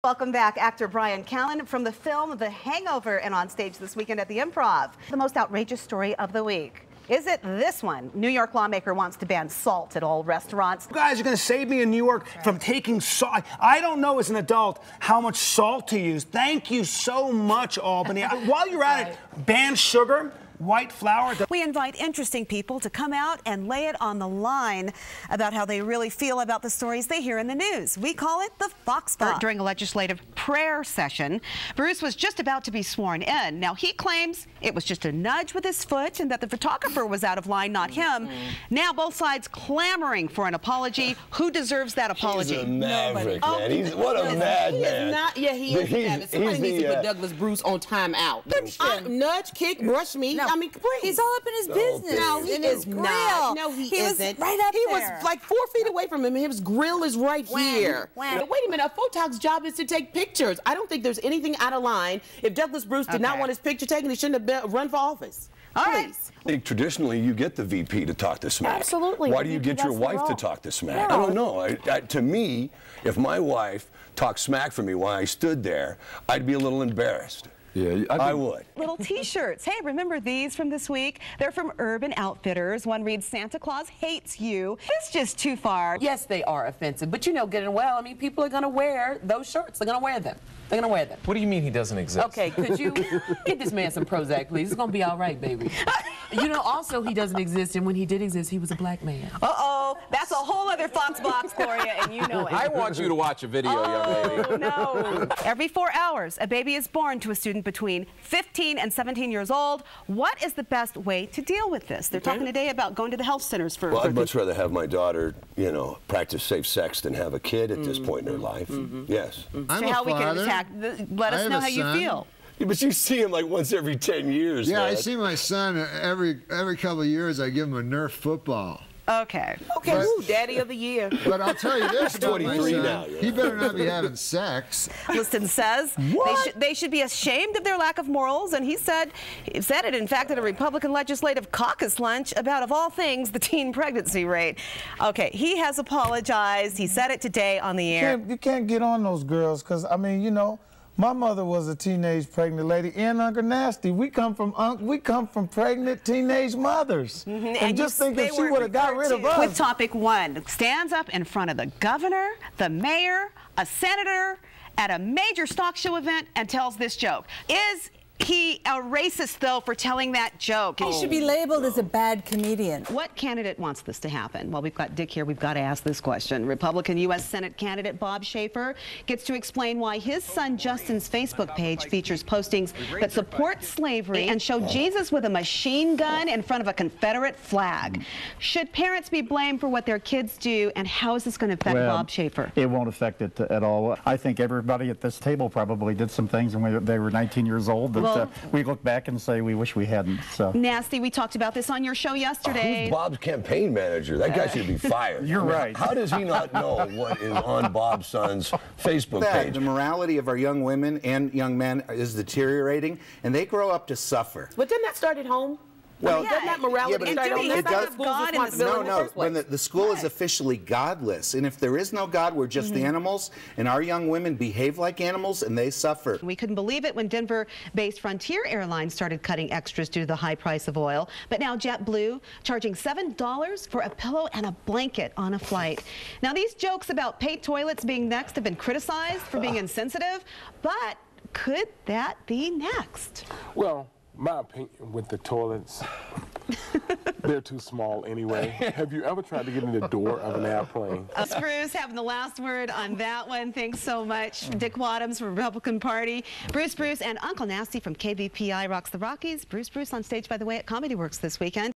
Welcome back, actor BRYAN CALLEN from the film The Hangover and on stage this weekend at the Improv. The most outrageous story of the week. Is it this one? New York lawmaker wants to ban salt at all restaurants. You guys are going to save me in New York from taking salt. I don't know as an adult how much salt to use. Thank you so much, Albany. While you're at it, ban sugar. White flour. We invite interesting people to come out and lay it on the line about how they really feel about the stories they hear in the news. We call it the Fox Spot. During a legislative prayer session, Bruce was just about to be sworn in. Now, he claims it was just a nudge with his foot and that the photographer was out of line, not him. Now, both sides clamoring for an apology. Who deserves that apology? He's a maverick, man. What a madman. He is. Somebody needs to put Douglas Bruce on timeout. Nudge, kick, brush me. No. I mean, please. He's all up in his business. No, he is not. No, he isn't. Was right up he there. was like 4 feet away from him, and his grill is right here. Wait a minute, a photog's job is to take pictures. I don't think there's anything out of line. If Douglas Bruce did not want his picture taken, he shouldn't have run for office. Please. I think traditionally you get the VP to talk to smack. Absolutely. Why do you get your wife to talk to smack? No. I don't know. To me, if my wife talked smack for me while I stood there, I'd be a little embarrassed. Yeah, I would. Little t-shirts. Hey, remember these from this week? They're from Urban Outfitters. One reads, Santa Claus hates you. It's just too far. Yes, they are offensive, but you know good and well, I mean, people are going to wear those shirts. They're going to wear them. They're going to wear them. What do you mean he doesn't exist? Okay, could you get this man some Prozac, please? It's going to be all right, baby. You know, also, he doesn't exist, and when he did exist, he was a black man. Uh-oh, that's a whole other Fox box for you, and you know it. I want you to watch a video, young lady. Oh, no. Every 4 hours, a baby is born to a student between 15 and 17 years old. What is the best way to deal with this? They're talking today about going to the health centers for... Well, I'd much rather have my daughter, you know, practice safe sex than have a kid at this point in her life. Yes. So how we can attack... Let us know how you feel. Yeah, but you see him like once every 10 years. Yeah, Dad. I see my son every couple of years. I give him a Nerf football. Okay. Okay, woo, Daddy of the Year. But I'll tell you this about my 23 son. now. Yeah. He better not be having sex. Liston says they should be ashamed of their lack of morals, and he said it, in fact, at a Republican legislative caucus lunch about, of all things, the teen pregnancy rate. Okay, he has apologized. He said it today on the air. You can't get on those girls because, I mean, you know, my mother was a teenage pregnant lady, and Uncle Nasty. We come from pregnant teenage mothers. And just think if she would have got rid of us. With topic 1, stands up in front of the governor, the mayor, a senator at a major stock show event and tells this joke. Is he a racist, though, for telling that joke? He should be labeled as a bad comedian. What candidate wants this to happen? Well, we've got Dick here. We've got to ask this question. Republican U.S. Senate candidate Bob Schaefer gets to explain why his son Justin's Facebook page features postings that support slavery and show Jesus with a machine gun in front of a Confederate flag. Should parents be blamed for what their kids do, and how is this going to affect Bob Schaefer? It won't affect it at all. I think everybody at this table probably did some things when they were 19 years old that we look back and say we wish we hadn't. So. Nasty, we talked about this on your show yesterday. Who's Bob's campaign manager? That guy should be fired. You're right. How does he not know what is on Bob's son's Facebook page? The morality of our young women and young men is deteriorating, and they grow up to suffer. But didn't that start at home? Well, doesn't that morality start at home? No, when the school is officially godless, and if there is no God, we're just animals, and our young women behave like animals, and they suffer. We couldn't believe it when Denver-based Frontier Airlines started cutting extras due to the high price of oil. But now JetBlue charging $7 for a pillow and a blanket on a flight. Now, these jokes about paid toilets being next have been criticized for being insensitive, but could that be next? Well, my opinion with the toilets, they're too small anyway. Have you ever tried to get in the door of an airplane? Bruce having the last word on that one. Thanks so much. Dick Wadhams from Republican Party. Bruce, and Uncle Nasty from KBPI Rocks the Rockies. Bruce on stage, by the way, at Comedy Works this weekend.